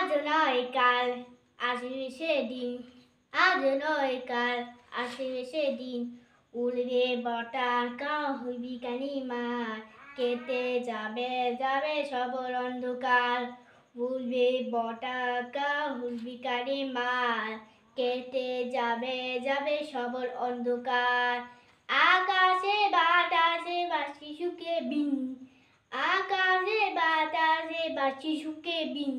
আজ নয় কাল আসবে সেদিন, আজ নয় কাল আসবে সেদিন, উড়বে পতাকা হইবি কালিমার, কেটে যাবে যাবে সবর অন্ধকার। উড়বে পতাকা হইবি কালিমার, কেটে যাবে যাবে সবর অন্ধকার। আকাশে বাতাসে বাঁশি সুখে বিন, আকাশে বাতাসে বাঁশি সুখে বিন,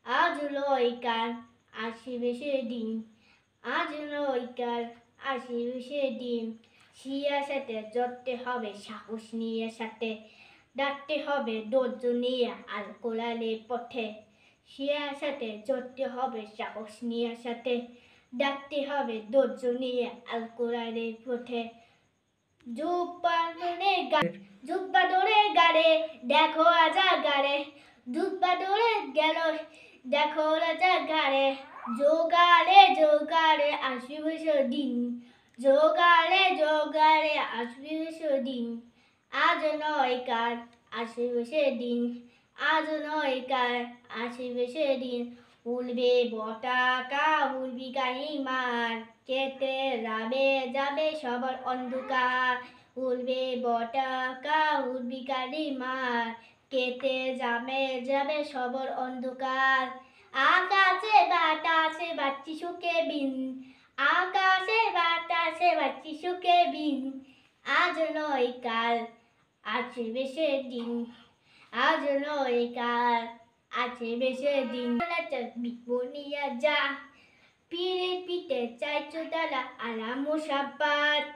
আজ নয় কাল আসিবে সেদিন, আজ নয় কাল আসিবে সেদিন। শিয়ার সাথে জড়তে হবে সাহস নিয়ে সাথে, ডাকতে হবে ধৈর্য নিয়ে আল কোরআনের পথে। শিয়ার সাথে জড়তে হবে সাহস নিয়ে সাথে, ডাকতে হবে ধৈর্য নিয়ে আল কোরআনের পথে। জুব্বা ধরে গাড়ে দেখো রাজা গাড়ে, জুব্বা ধরে গেল দেখো রাজা গাড়ে। জোগাড়ে জোগাড়ে আসিবে সেদিন, জোগাড়ে জোগাড়ে আসিবে সেদিন, আজ নয় কাল আসিবে সেদিন, আজ নয় কাল আসিবে সেদিন। উড়বে পতাকা উড়বি কালিমার, কেটে যাবে যাবে সবার অন্ধকার। উড়বে পতাকা উড়বি কালিমার, কেটে যাবে যাবে সবার অন্ধকার। আকাশে বাতাসে বাঁশি সুখে বিন, আকাশে বাতাসে বাঁশি সুখে বিন, আজ নয় কাল আসিবে সেদিন, আজ নয় কাল আসিবে সেদিন। বিপনিয়া যা পীরে পিঠে চাইছো তারা আলা মুসাব্বাত।